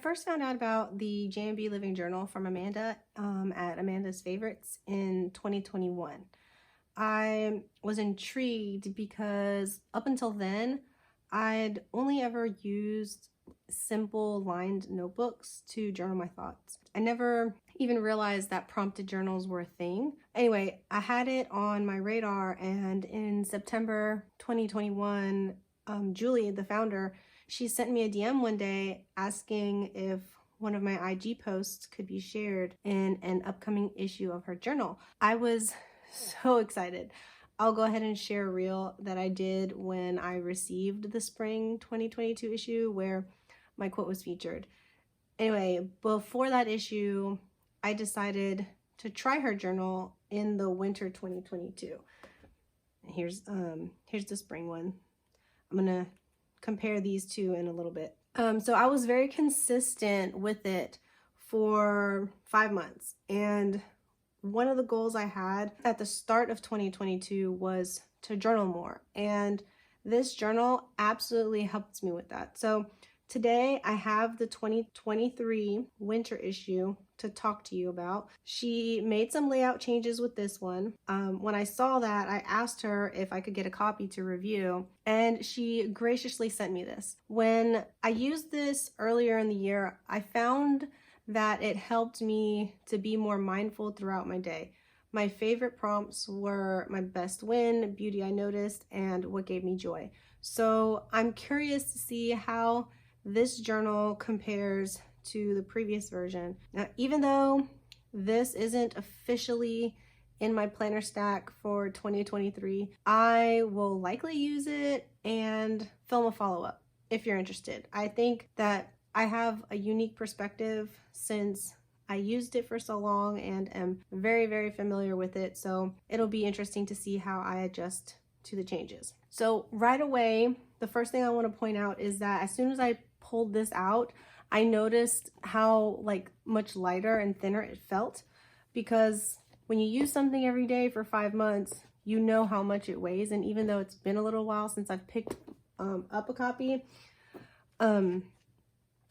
first found out about the JMB Living journal from Amanda at Amanda's Favorites in 2021. I was intrigued because up until then, I'd only ever used simple lined notebooks to journal my thoughts. I never even realized that prompted journals were a thing. Anyway, I had it on my radar, and in September 2021, Julie, the founder, she sent me a DM one day asking if one of my IG posts could be shared in an upcoming issue of her journal. I was so excited. I'll go ahead and share a reel that I did when I received the spring 2022 issue where my quote was featured. Anyway, before that issue, I decided to try her journal in the winter 2022. Here's the spring one. I'm gonna compare these two in a little bit. So I was very consistent with it for 5 months, and one of the goals I had at the start of 2022 was to journal more, and this journal absolutely helped me with that. So today I have the 2023 winter issue to talk to you about. She made some layout changes with this one. When I saw that, I asked her if I could get a copy to review, and she graciously sent me this. When I used this earlier in the year, I found that it helped me to be more mindful throughout my day. My favorite prompts were my best win, beauty I noticed, and what gave me joy. So I'm curious to see how this journal compares to the previous version. Now, even though this isn't officially in my planner stack for 2023, I will likely use it and film a follow-up if you're interested. I think that I have a unique perspective since I used it for so long and am very, very familiar with it. So it'll be interesting to see how I adjust to the changes. So right away, the first thing I want to point out is that as soon as I pulled this out, I noticed how much lighter and thinner it felt, because when you use something every day for 5 months, you know how much it weighs. And even though it's been a little while since I've picked up a copy,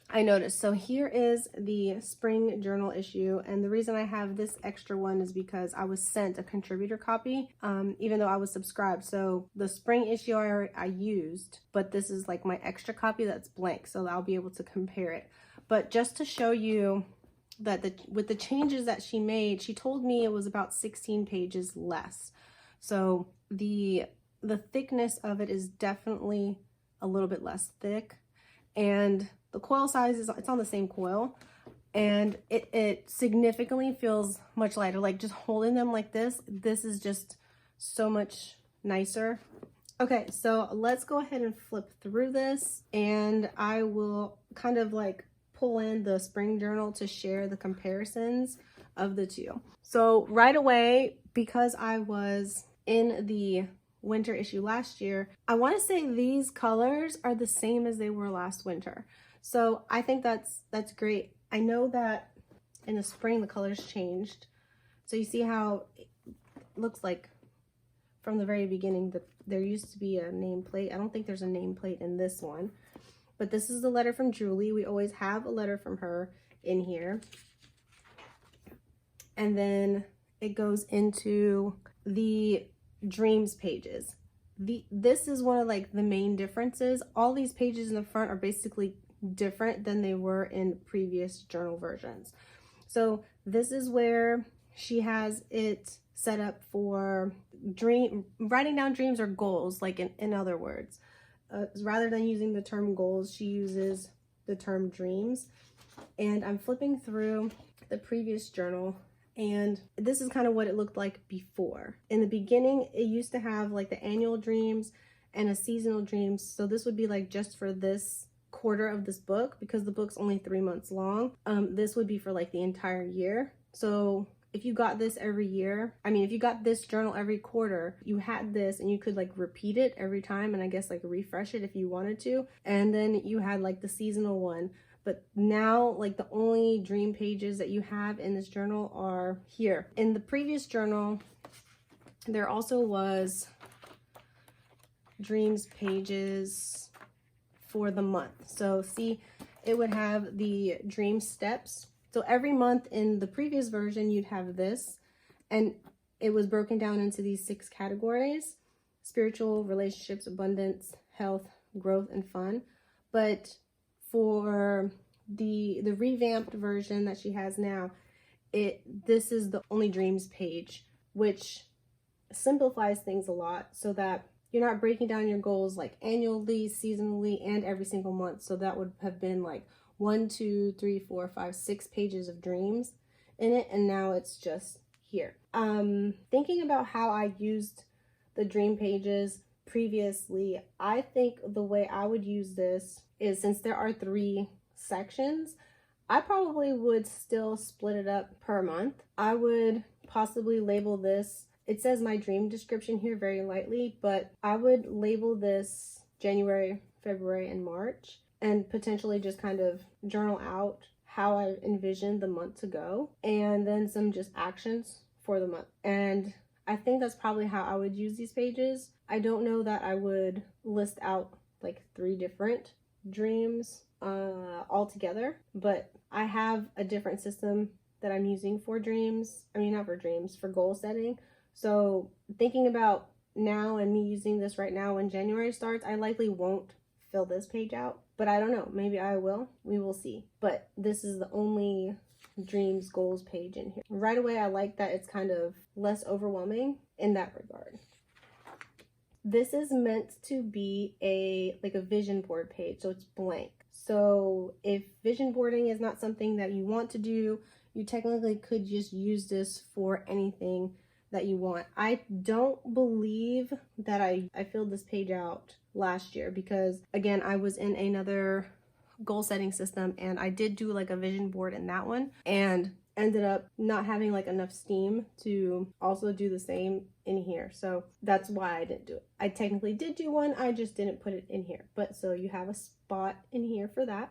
I noticed. So here is the spring journal issue, and the reason I have this extra one is because I was sent a contributor copy, even though I was subscribed. So the spring issue I used, but this is like my extra copy that's blank, so I'll be able to compare it. But just to show you that with the changes that she made, she told me it was about 16 pages less. So the thickness of it is definitely a little bit less thick, and the coil size it's on the same coil, and it significantly feels much lighter. Like just holding them like this is just so much nicer. Okay, so let's go ahead and flip through this, and I will kind of pull in the spring journal to share the comparisons of the two. So right away, because I was in the winter issue last year, I want to say these colors are the same as they were last winter. So I think that's great. I know that in the spring the colors changed. So you see how it looks like from the very beginning that there used to be a nameplate. I don't think there's a nameplate in this one, but this is the letter from Julie. We always have a letter from her in here. And then it goes into the dreams pages. This is one of the main differences. All these pages in the front are basically different than they were in previous journal versions. So this is where she has it set up for writing down dreams or goals, in other words. Rather than using the term goals, she uses the term dreams. And I'm flipping through the previous journal, and this is kind of what it looked like before. In the beginning, it used to have the annual dreams and a seasonal dreams. So this would be just for this quarter of this book, because the book's only 3 months long. This would be for the entire year. So if you got this every year, if you got this journal every quarter, you had this and you could repeat it every time, and I guess refresh it if you wanted to. And then you had the seasonal one. But now the only dream pages that you have in this journal are here. In the previous journal, there also was dreams pages for the month. So see, it would have the dream steps. So every month in the previous version, you'd have this, and it was broken down into these 6 categories: spiritual, relationships, abundance, health, growth, and fun. But for the revamped version that she has now, this is the only dreams page, which simplifies things a lot so that you're not breaking down your goals like annually, seasonally, and every single month. So that would have been like 1, 2, 3, 4, 5, 6 pages of dreams in it, and now it's just here. Thinking about how I used the dream pages previously, I think the way I would use this is, since there are 3 sections, I probably would still split it up per month. I would possibly label this, it says my dream description here very lightly, but I would label this January, February, and March, and potentially just kind of journal out how I envisioned the month to go, and then some just actions for the month. And I think that's probably how I would use these pages. I don't know that I would list out like 3 different dreams all together, but I have a different system that I'm using for dreams. I mean, not for dreams, for goal setting. So thinking about now and me using this right now when January starts, I likely won't fill this page out, but I don't know, maybe I will. We will see. But this is the only dreams goals page in here. Right away, I like that it's kind of less overwhelming in that regard. This is meant to be a vision board page, so it's blank. So if vision boarding is not something that you want to do, you technically could just use this for anything that you want. I don't believe that I filled this page out last year because, again, I was in another goal setting system and I did do like a vision board in that one and ended up not having like enough steam to also do the same in here. So that's why I didn't do it. I technically did do one, I just didn't put it in here. But so you have a spot in here for that.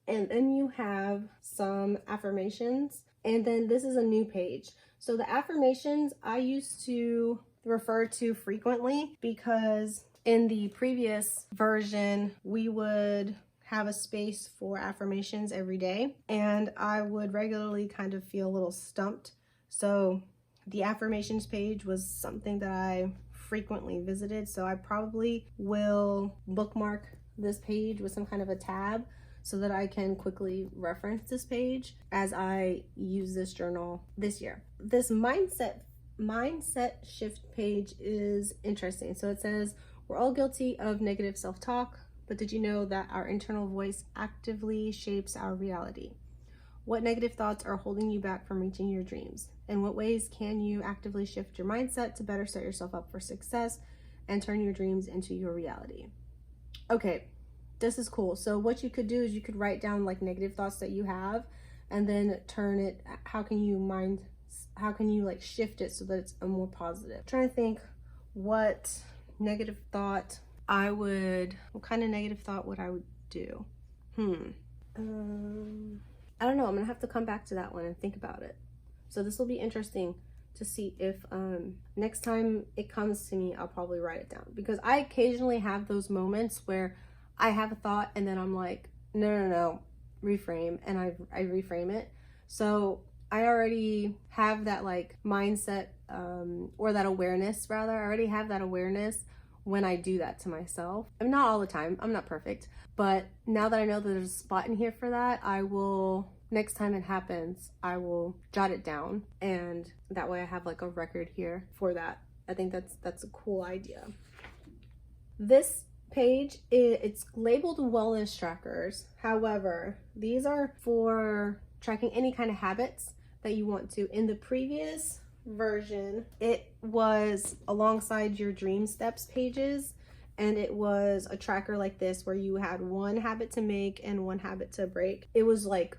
And then you have some affirmations. And then this is a new page. So the affirmations I used to refer to frequently because in the previous version, we would have a space for affirmations every day, and I would regularly kind of feel a little stumped. So the affirmations page was something that I frequently visited, so I probably will bookmark this page with some kind of a tab so that I can quickly reference this page as I use this journal this year. This mindset shift page is interesting. So it says, we're all guilty of negative self-talk, but did you know that our internal voice actively shapes our reality? What negative thoughts are holding you back from reaching your dreams? In what ways can you actively shift your mindset to better set yourself up for success and turn your dreams into your reality? Okay, this is cool. So what you could do is you could write down like negative thoughts that you have and then turn it, how can you like shift it so that it's a more positive? I'm trying to think what negative thought what kind of negative thought would I would do? I don't know. I'm gonna have to come back to that one and think about it. So this will be interesting to see if next time it comes to me, I'll probably write it down, because I occasionally have those moments where I have a thought and then I'm like, no, reframe, and I reframe it. So I already have that like mindset or that awareness rather. I already have that awareness when I do that to myself. I'm not all the time, I'm not perfect, but now that I know that there's a spot in here for that, I will, next time it happens, I will jot it down, and that way I have like a record here for that. I think that's a cool idea. This page, it's labeled wellness trackers. However, these are for tracking any kind of habits that you want to. In the previous version, it was alongside your dream steps pages, and it was a tracker like this where you had one habit to make and one habit to break. It was like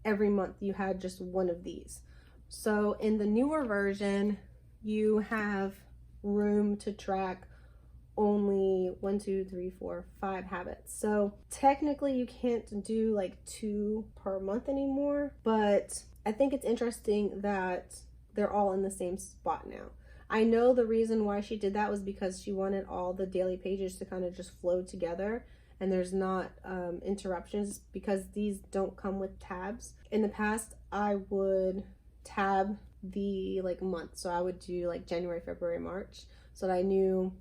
every month you had just one of these. So in the newer version, you have room to track only 1, 2, 3, 4, 5 habits. So technically you can't do like 2 per month anymore, but I think it's interesting that they're all in the same spot now. I know the reason why she did that was because she wanted all the daily pages to kind of just flow together and there's not interruptions, because these don't come with tabs. In the past, I would tab the like month, so I would do like January, February, March, so that I knew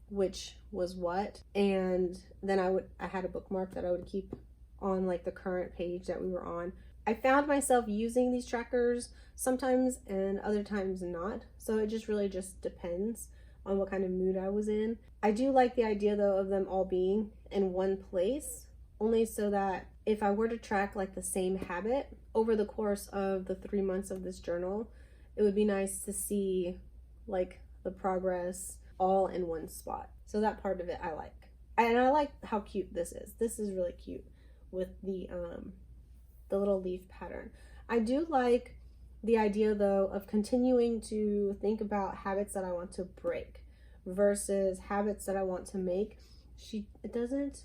which was what, and then I had a bookmark that I would keep on like the current page that we were on. I found myself using these trackers sometimes and other times not, so it just really just depends on what kind of mood I was in. I do like the idea though of them all being in one place, only so that if I were to track like the same habit over the course of the 3 months of this journal, it would be nice to see like the progress all in one spot. So that part of it I like. And I like how cute this is. This is really cute with the little leaf pattern. I do like the idea though of continuing to think about habits that I want to break versus habits that I want to make. It doesn't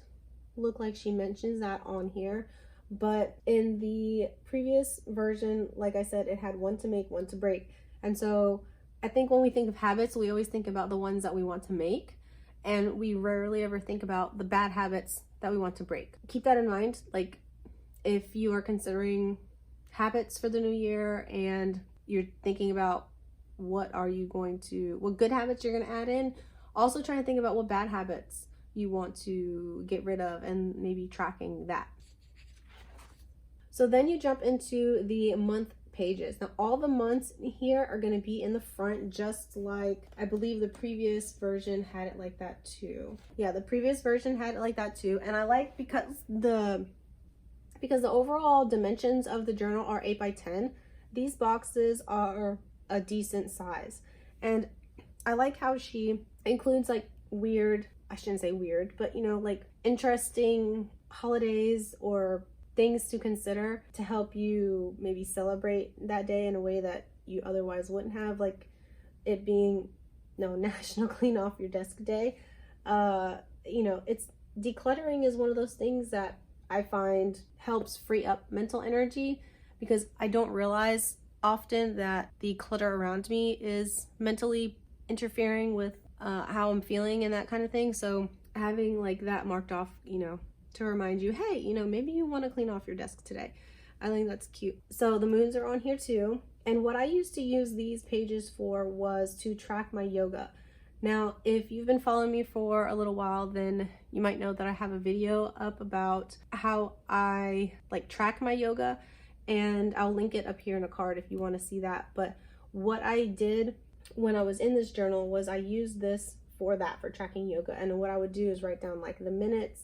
look like she mentions that on here, but in the previous version, like I said, it had one to make, one to break. And so I think when we think of habits, we always think about the ones that we want to make, and we rarely ever think about the bad habits that we want to break. Keep that in mind. Like, if you are considering habits for the new year and you're thinking about what good habits you're going to add in, also try to think about what bad habits you want to get rid of and maybe tracking that. So then you jump into the month pages. Now all the months here are going to be in the front, just like I believe the previous version had it like that too. Yeah, the previous version had it like that too. And I like because the overall dimensions of the journal are 8x10, these boxes are a decent size. And I like how she includes like I shouldn't say weird, but you know, like interesting holidays or things to consider to help you maybe celebrate that day in a way that you otherwise wouldn't have, like it being National Clean Off Your Desk Day. You know, it's decluttering is one of those things that I find helps free up mental energy, because I don't realize often that the clutter around me is mentally interfering with how I'm feeling and that kind of thing. So having like that marked off, you know, to remind you, hey, you know, maybe you want to clean off your desk today. I think that's cute. So the moons are on here too. And what I used to use these pages for was to track my yoga. Now, if you've been following me for a little while, then you might know that I have a video up about how I like track my yoga, and I'll link it up here in a card if you want to see that. But what I did when I was in this journal was I used this for tracking yoga. And what I would do is write down like the minutes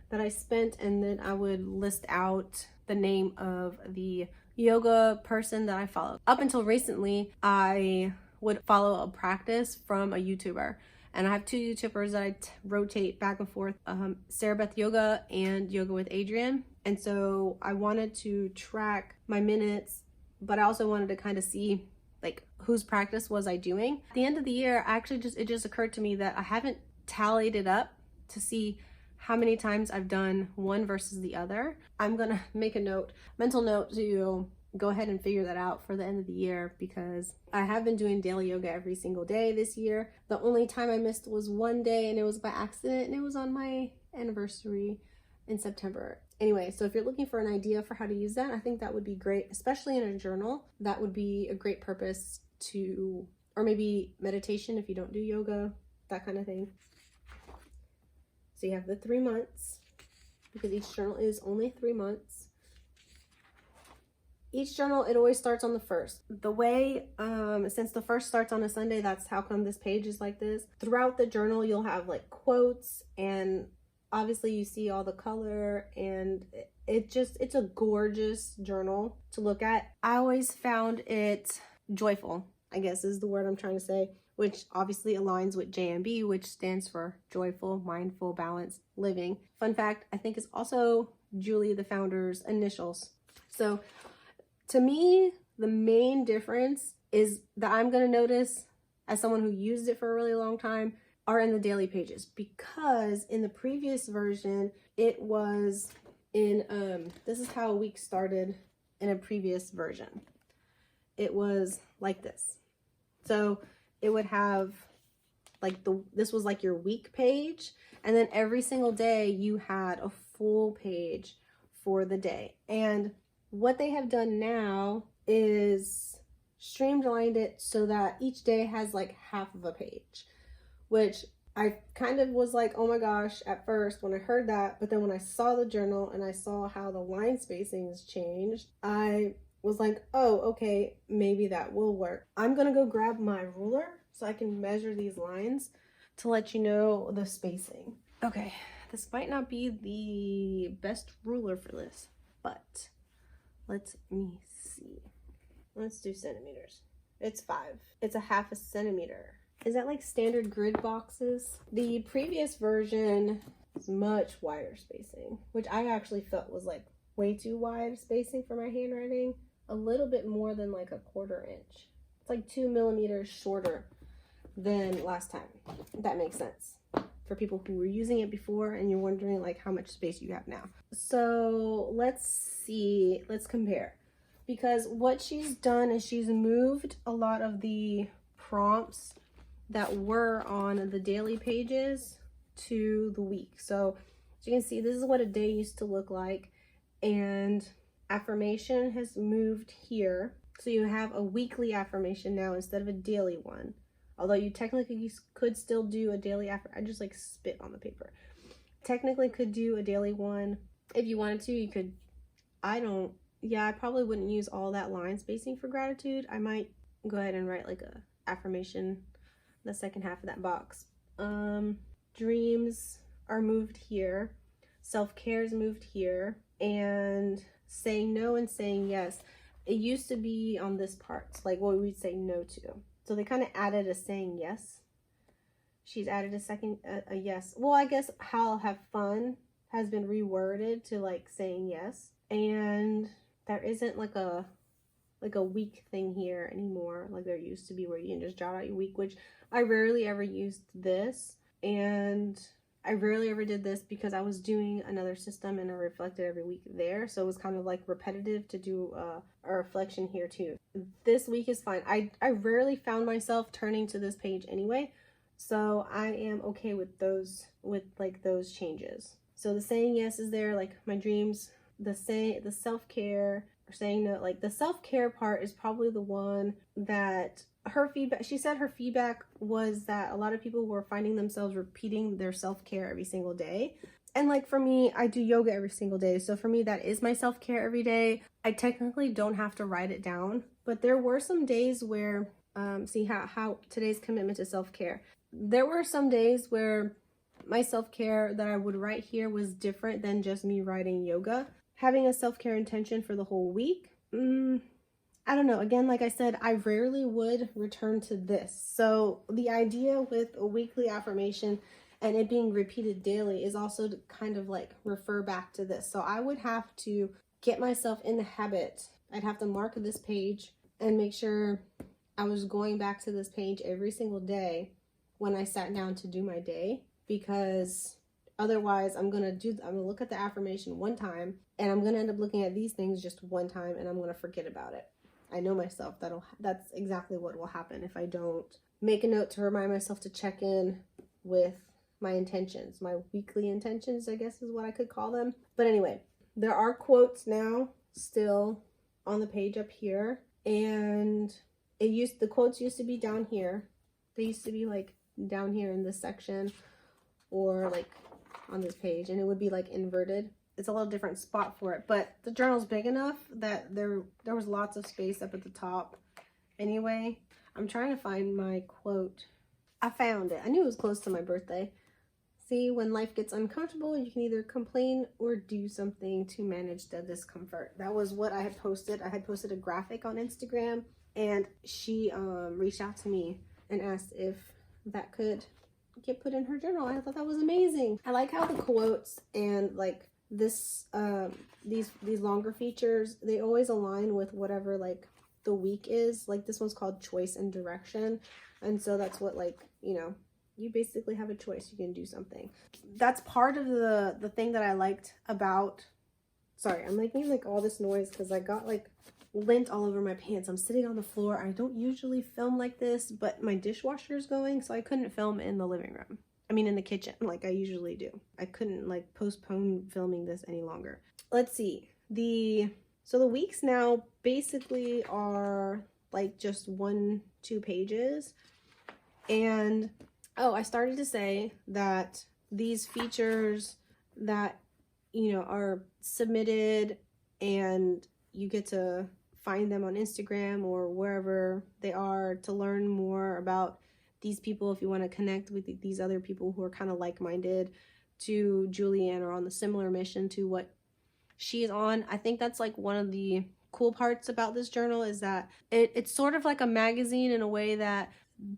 that I spent, and then I would list out the name of the yoga person that I followed. Up until recently, I would follow a practice from a YouTuber, and I have two YouTubers that I rotate back and forth, Sarah Beth Yoga and Yoga with Adrienne. And so I wanted to track my minutes, but I also wanted to kind of see like whose practice was I doing. At the end of the year, it just occurred to me that I haven't tallied it up to see how many times I've done one versus the other. I'm gonna make a mental note to go ahead and figure that out for the end of the year, because I have been doing daily yoga every single day this year. The only time I missed was one day, and it was by accident, and it was on my anniversary in September. Anyway, so if you're looking for an idea for how to use that, I think that would be great, especially in a journal. That would be a great purpose or maybe meditation if you don't do yoga, that kind of thing. So you have the 3 months, because each journal is only 3 months. Each journal, it always starts on the 1st. The way, since the 1st starts on a Sunday, that's how come this page is like this. Throughout the journal, you'll have like quotes, and obviously you see all the color, and it's a gorgeous journal to look at. I always found it joyful, I guess is the word I'm trying to say, which obviously aligns with JMB, which stands for Joyful, Mindful, Balanced Living. Fun fact, I think it's also Julie, the founder's initials. So to me, the main difference is that I'm going to notice, as someone who used it for a really long time, are in the daily pages, because in the previous version, it was in, this is how a week started in a previous version. It was like this. So it would have like this was like your week page, and then every single day you had a full page for the day. And what they have done now is streamlined it so that each day has like half of a page, which I kind of was like, oh my gosh, at first when I heard that, but then when I saw the journal and I saw how the line spacings changed, I was like, oh, okay, maybe that will work. I'm gonna go grab my ruler so I can measure these lines to let you know the spacing. Okay, this might not be the best ruler for this, but let me see. Let's do centimeters. It's 5. It's a half a centimeter. Is that like standard grid boxes? The previous version is much wider spacing, which I actually felt was like way too wide spacing for my handwriting. A little bit more than like a 1/4 inch. It's like 2 millimeters shorter than last time. If that makes sense for people who were using it before and you're wondering like how much space you have now. So let's see, let's compare. Because what she's done is she's moved a lot of the prompts that were on the daily pages to the week. So as you can see, this is what a day used to look like, and affirmation has moved here. So you have a weekly affirmation now instead of a daily one. Although you technically could still do a daily I just like spit on the paper. Technically could do a daily one if you wanted to. You could, I probably wouldn't use all that line spacing for gratitude. I might go ahead and write like a affirmation the second half of that box. Dreams are moved here. Self-care is moved here. And saying no and saying yes. It used to be on this part, like what we'd say no to. So they kind of added a saying yes. She's added a yes. Well, I guess how I'll have fun has been reworded to like saying yes. And there isn't like a week thing here anymore like there used to be, where you can just jot out your week, which I rarely ever used this. And I rarely ever did this because I was doing another system and I reflected every week there. So it was kind of like repetitive to do a reflection here too. This week is fine. I rarely found myself turning to this page anyway. So I am okay with those changes. So the saying yes is there, like my dreams, the self-care, or saying no, like the self-care part is probably the one that her feedback, she said her feedback was that a lot of people were finding themselves repeating their self-care every single day. And like for me, I do yoga every single day. So for me, that is my self-care every day. I technically don't have to write it down, but there were some days where, see how today's commitment to self-care. There were some days where my self-care that I would write here was different than just me writing yoga. Having a self-care intention for the whole week, I don't know. Again, like I said, I rarely would return to this. So the idea with a weekly affirmation and it being repeated daily is also to kind of like refer back to this. So I would have to get myself in the habit. I'd have to mark this page and make sure I was going back to this page every single day when I sat down to do my day, because otherwise I'm gonna look at the affirmation one time and I'm gonna end up looking at these things just one time and I'm gonna forget about it. I know myself, that's exactly what will happen if I don't make a note to remind myself to check in with my intentions, my weekly intentions, I guess is what I could call them. But anyway, there are quotes now still on the page up here, and the quotes used to be down here. They used to be like down here in this section or like on this page, and it would be like inverted. It's a little different spot for it, but the journal's big enough that there was lots of space up at the top. Anyway, I'm trying to find my quote. I found it. I knew it was close to my birthday. See, when life gets uncomfortable, you can either complain or do something to manage the discomfort. That was what I had posted. I had posted a graphic on Instagram, and she reached out to me and asked if that could get put in her journal. I thought that was amazing. I like how the quotes and like this these longer features, they always align with whatever like the week is. Like this one's called choice and direction, and so that's what, like, you know, you basically have a choice. You can do something. That's part of the thing that I liked about Sorry, I'm making like all this noise because I got like lint all over my pants. I'm sitting on the floor. I don't usually film like this, but my dishwasher is going, so I couldn't film in the living room. I mean, in the kitchen, like I usually do. I couldn't like postpone filming this any longer. Let's see. So the weeks now basically are like just 1-2 pages. And oh, I started to say that these features that, you know, are submitted and you get to find them on Instagram or wherever they are to learn more about these people, if you want to connect with these other people who are kind of like-minded to Julianne or on the similar mission to what she's on. I think that's like one of the cool parts about this journal is that it's sort of like a magazine in a way that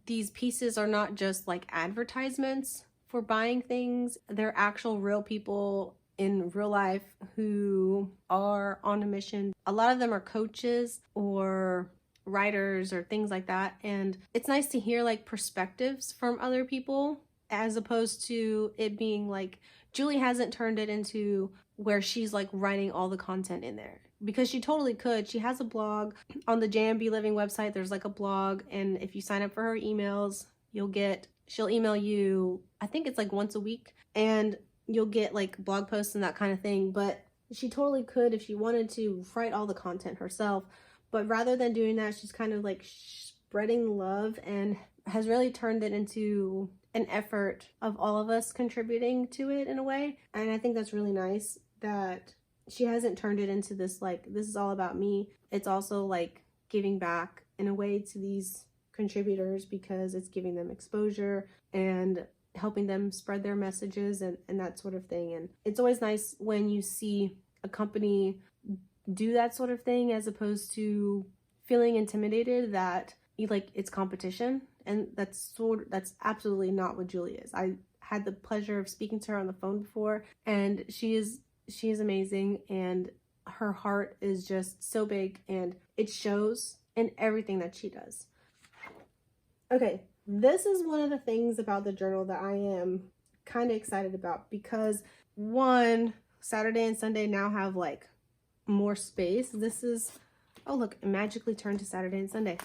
these pieces are not just like advertisements for buying things. They're actual real people in real life who are on a mission. A lot of them are coaches or writers or things like that. And it's nice to hear like perspectives from other people as opposed to it being like, Julie hasn't turned it into where she's like writing all the content in there, because she totally could. She has a blog on the JMB Living website. There's like a blog, and if you sign up for her emails, she'll email you, I think it's like once a week, and you'll get like blog posts and that kind of thing. But she totally could, if she wanted to, write all the content herself. But rather than doing that, she's kind of like spreading love and has really turned it into an effort of all of us contributing to it in a way. And I think that's really nice that she hasn't turned it into this like, this is all about me. It's also like giving back in a way to these contributors because it's giving them exposure and helping them spread their messages and that sort of thing. And it's always nice when you see a company do that sort of thing as opposed to feeling intimidated that it's competition. And that's absolutely not what Julie is. I had the pleasure of speaking to her on the phone before, and she is amazing, and her heart is just so big, and it shows in everything that she does. Okay, this is one of the things about the journal that I am kind of excited about because one, Saturday and Sunday now have like more space. This is, oh look, it magically turned to Saturday and Sunday.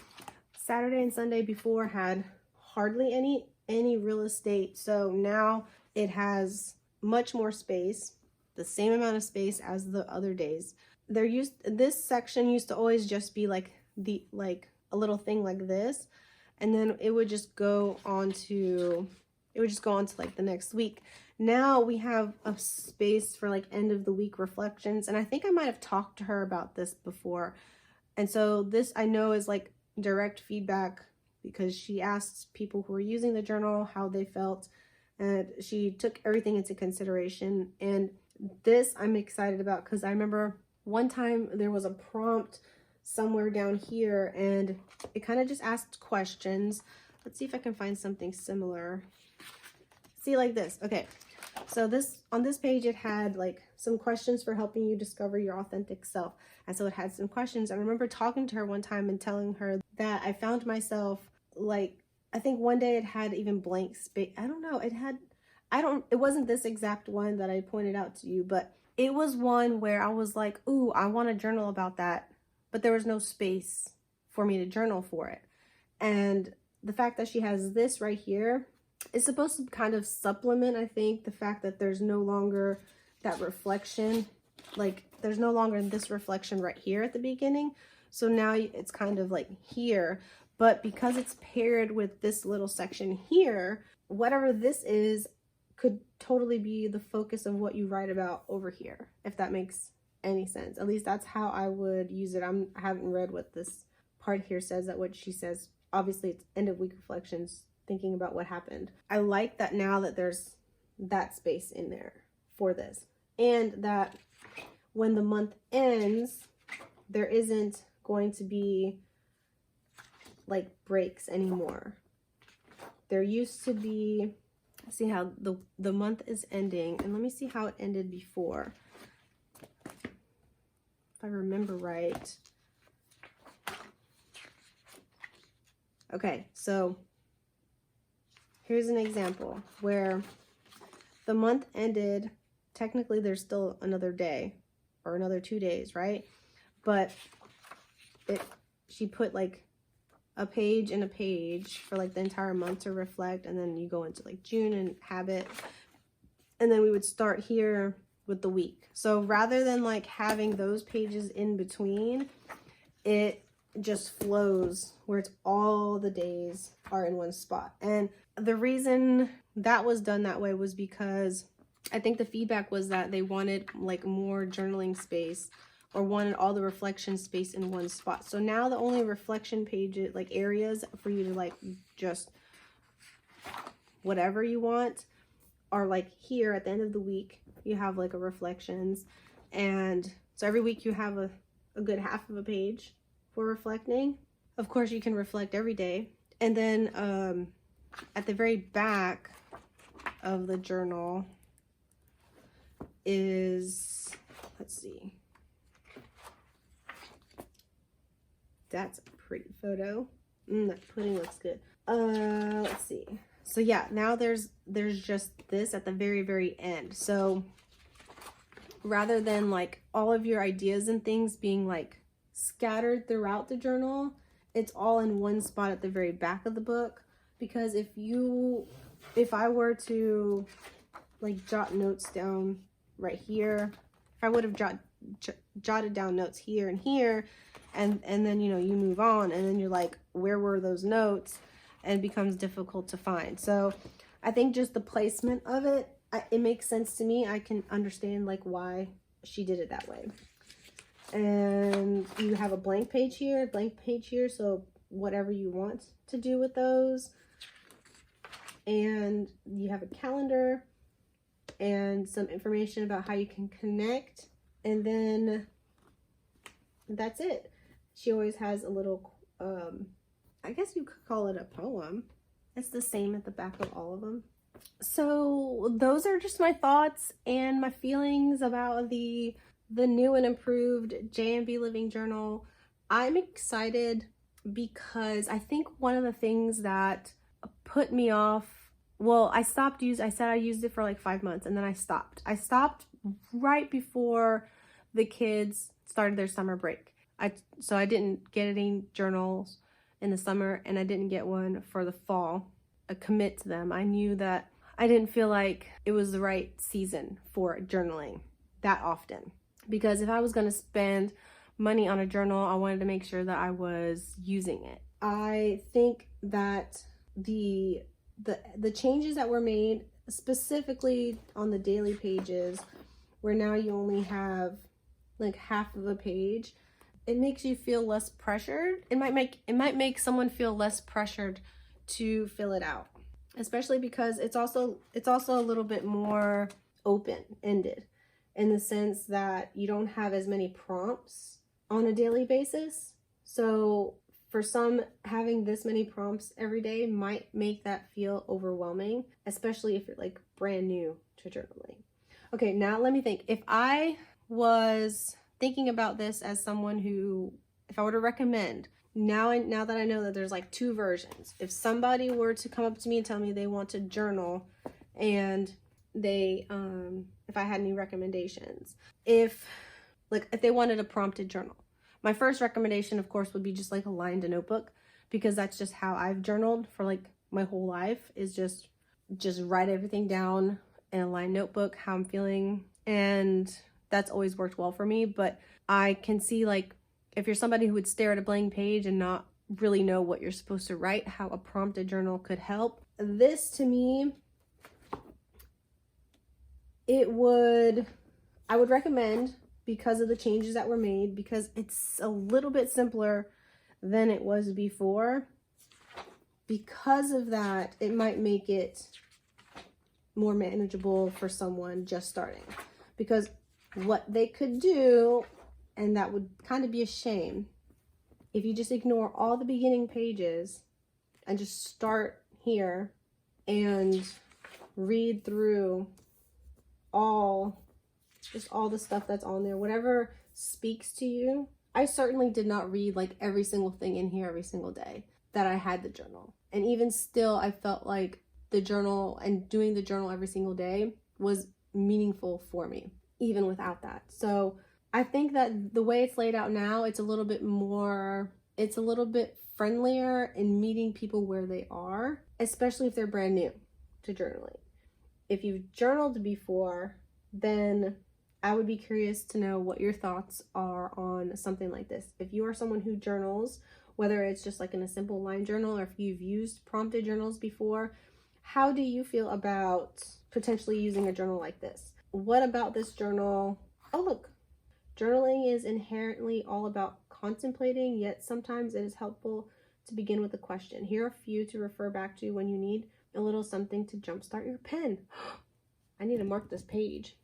Saturday and Sunday before had hardly any real estate, so now it has much more space, the same amount of space as the other days. This section used to always just be like a little thing like this, and then it would just go on to like the next week. Now we have a space for like end of the week reflections, and I think I might have talked to her about this before. And so this I know is like direct feedback because she asked people who were using the journal how they felt, and she took everything into consideration. And this I'm excited about because I remember one time there was a prompt somewhere down here and it kind of just asked questions. Let's see if I can find something similar. See, like this. Okay, so on this page it had like some questions for helping you discover your authentic self. And so it had some questions. I remember talking to her one time and telling her that I found myself like, I think one day it had even blank space. I don't know. It wasn't this exact one that I pointed out to you, but it was one where I was like, ooh, I want to journal about that. But there was no space for me to journal for it. And the fact that she has this right here is supposed to kind of supplement, I think, the fact that there's no longer that reflection. Like there's no longer this reflection right here at the beginning. So now it's kind of like here, but because it's paired with this little section here, whatever this is could totally be the focus of what you write about over here, if that makes any sense. At least that's how I would use it. I haven't read what this part here says, that what she says, obviously it's end of week reflections, thinking about what happened. I like that now that there's that space in there for this, and that when the month ends, there isn't going to be like breaks anymore. There used to be, see how the month is ending, and let me see how it ended before. If I remember right. Okay, so here's an example where the month ended. Technically, there's still another day, or another 2 days, right? But she put like a page and a page for like the entire month to reflect, and then you go into like June and habit, and then we would start here with the week. So rather than like having those pages in between, it just flows where it's all the days are in one spot. And the reason that was done that way was because I think the feedback was that they wanted like more journaling space, or wanted all the reflection space in one spot. So now the only reflection pages, like areas for you to like just whatever you want, are like here at the end of the week. You have like a reflections, and so every week you have a good half of a page for reflecting. Of course you can reflect every day. And then at the very back of the journal is, let's see, that's a pretty photo. That pudding looks good. Let's see. So yeah, now there's just this at the very end. So rather than like all of your ideas and things being like scattered throughout the journal, it's all in one spot at the very back of the book. Because if I were to like jot notes down right here, if I would have jotted down notes here and here, and then you move on, and then you're like, where were those notes? And it becomes difficult to find. So I think just the placement of it, it makes sense to me. I can understand like why she did it that way. And you have a blank page here, so whatever you want to do with those. And you have a calendar and some information about how you can connect, and then that's it. She always has a little I guess you could call it a poem. It's the same at the back of all of them. So those are just my thoughts and my feelings about the new and improved JMB Living Journal. I'm excited because I think one of the things that put me off, well, I said I used it for like 5 months, and then I stopped. I stopped right before the kids started their summer break. So I didn't get any journals in the summer, and I didn't get one for the fall, commit to them. I knew that I didn't feel like it was the right season for journaling that often, because if I was going to spend money on a journal, I wanted to make sure that I was using it. I think that the changes that were made, specifically on the daily pages, where now you only have like half of a page, it makes you feel less pressured. It might make someone feel less pressured to fill it out, especially because it's also a little bit more open-ended, in the sense that you don't have as many prompts on a daily basis. So for some, having this many prompts every day might make that feel overwhelming, especially if you're like brand new to journaling. Okay, now let me think. If I was thinking about this as someone who, if I were to recommend, now that I know that there's like 2 versions, if somebody were to come up to me and tell me they want to journal, and they if I had any recommendations, if they wanted a prompted journal, my first recommendation of course would be just like a lined notebook, because that's just how I've journaled for like my whole life, is just write everything down in a lined notebook, how I'm feeling, and that's always worked well for me. But I can see, like, if you're somebody who would stare at a blank page and not really know what you're supposed to write, how a prompted journal could help. This, to me, I would recommend, because of the changes that were made, because it's a little bit simpler than it was before. Because of that, it might make it more manageable for someone just starting. Because what they could do, and that would kind of be a shame, if you just ignore all the beginning pages and just start here and read through all the stuff that's on there, whatever speaks to you. I certainly did not read like every single thing in here every single day that I had the journal. And even still, I felt like the journal and doing the journal every single day was meaningful for me, even without that. So I think that the way it's laid out now, it's a little bit friendlier in meeting people where they are, especially if they're brand new to journaling. If you've journaled before, then I would be curious to know what your thoughts are on something like this. If you are someone who journals, whether it's just like in a simple line journal or if you've used prompted journals before, how do you feel about potentially using a journal like this? What about this journal? Oh, look, journaling is inherently all about contemplating, yet sometimes it is helpful to begin with a question. Here are a few to refer back to when you need a little something to jumpstart your pen. I need to mark this page.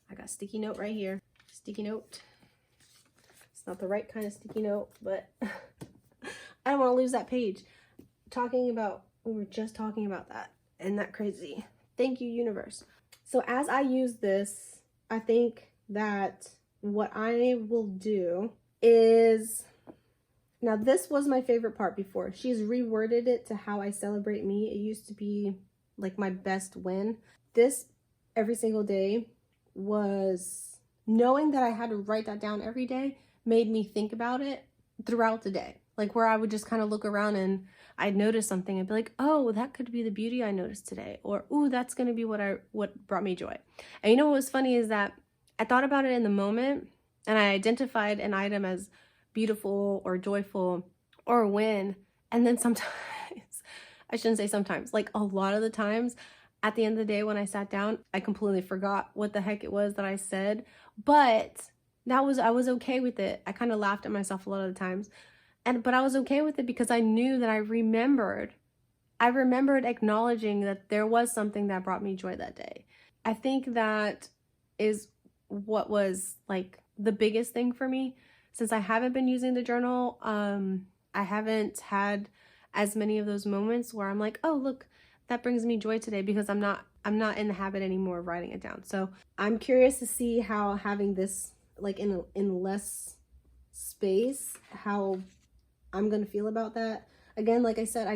I got a sticky note right here. Sticky note. It's not the right kind of sticky note, but I don't want to lose that page. We were just talking about that. Isn't that crazy? Thank you, universe. So as I use this, I think that what I will do is, now this was my favorite part before. She's reworded it to how I celebrate me. It used to be like my best win. This every single day was knowing that I had to write that down every day made me think about it throughout the day. Like where I would just kind of look around and I'd notice something and be like, oh, that could be the beauty I noticed today. Or, ooh, that's going to be what brought me joy. And you know what was funny is that I thought about it in the moment and I identified an item as beautiful or joyful or a win. And then sometimes, I shouldn't say sometimes, like a lot of the times at the end of the day when I sat down, I completely forgot what the heck it was that I said. But I was okay with it. I kind of laughed at myself a lot of the times. But I was okay with it because I knew that I remembered acknowledging that there was something that brought me joy that day. I think that is what was like the biggest thing for me. Since I haven't been using the journal, I haven't had as many of those moments where I'm like, oh, look, that brings me joy today, because I'm not in the habit anymore of writing it down. So I'm curious to see how having this like in less space, how I'm gonna feel about that. Again, like I said,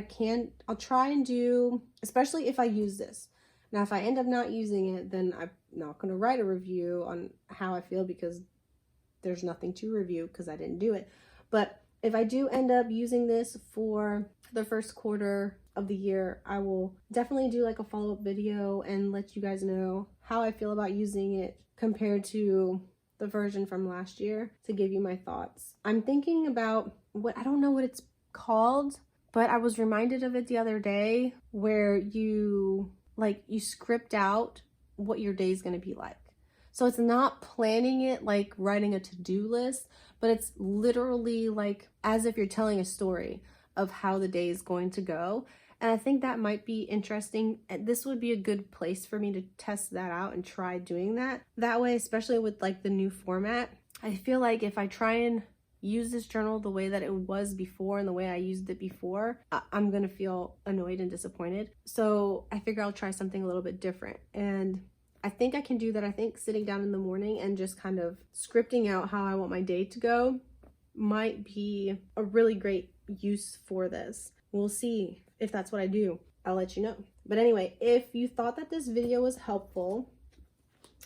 I'll try and do, especially if I use this. Now, if I end up not using it, then I'm not gonna write a review on how I feel, because there's nothing to review because I didn't do it. But if I do end up using this for the first quarter of the year, I will definitely do like a follow-up video and let you guys know how I feel about using it compared to the version from last year, to give you my thoughts. I'm thinking about I don't know what it's called, but I was reminded of it the other day, where you script out what your day is going to be like. So it's not planning it like writing a to-do list, but it's literally like as if you're telling a story of how the day is going to go. And I think that might be interesting. This would be a good place for me to test that out and try doing that. That way, especially with like the new format, I feel like if I try and use this journal the way that it was before and the way I used it before, I'm gonna feel annoyed and disappointed. So I figure I'll try something a little bit different. And I think I can do that. I think sitting down in the morning and just kind of scripting out how I want my day to go might be a really great use for this. We'll see if that's what I do. I'll let you know. But anyway, if you thought that this video was helpful,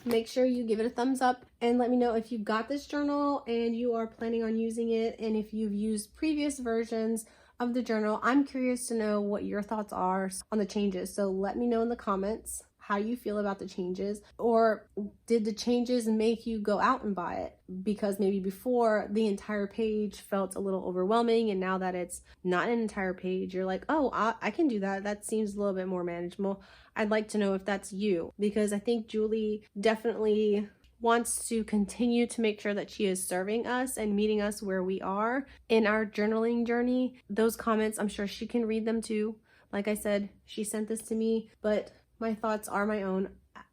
make sure you give it a thumbs up and let me know if you got this journal and you are planning on using it, and if you've used previous versions of the journal. I'm curious to know what your thoughts are on the changes. So let me know in the comments how you feel about the changes, or did the changes make you go out and buy it because maybe before the entire page felt a little overwhelming, and now that it's not an entire page, you're like, oh, I can do that. That seems a little bit more manageable. I'd like to know if that's you, because I think Julie definitely wants to continue to make sure that she is serving us and meeting us where we are in our journaling journey. Those comments, I'm sure she can read them too. Like I said, she sent this to me, but my thoughts are my own.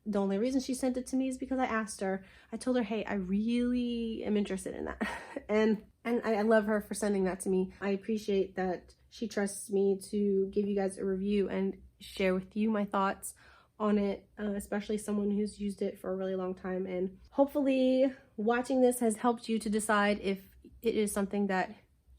The only reason she sent it to me is because I asked her. I told her, hey, I really am interested in that. and I love her for sending that to me. I appreciate that she trusts me to give you guys a review and share with you my thoughts on it, especially someone who's used it for a really long time. And hopefully watching this has helped you to decide if it is something that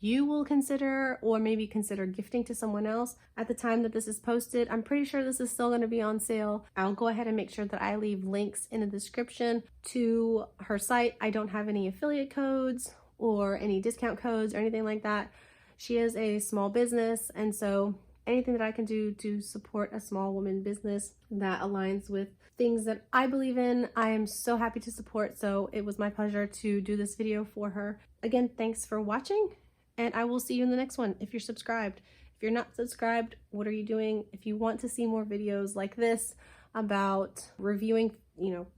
you will consider, or maybe consider gifting to someone else at the time that this is posted. I'm pretty sure this is still going to be on sale. I'll go ahead and make sure that I leave links in the description to her site. I don't have any affiliate codes or any discount codes or anything like that. She is a small business, and so anything that I can do to support a small woman business that aligns with things that I believe in, I am so happy to support. So it was my pleasure to do this video for her. Again, thanks for watching, and I will see you in the next one. If you're subscribed, if you're not subscribed, what are you doing? If you want to see more videos like this about reviewing,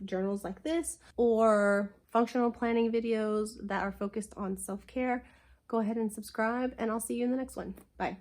journals like this, or functional planning videos that are focused on self-care, go ahead and subscribe, and I'll see you in the next one. Bye.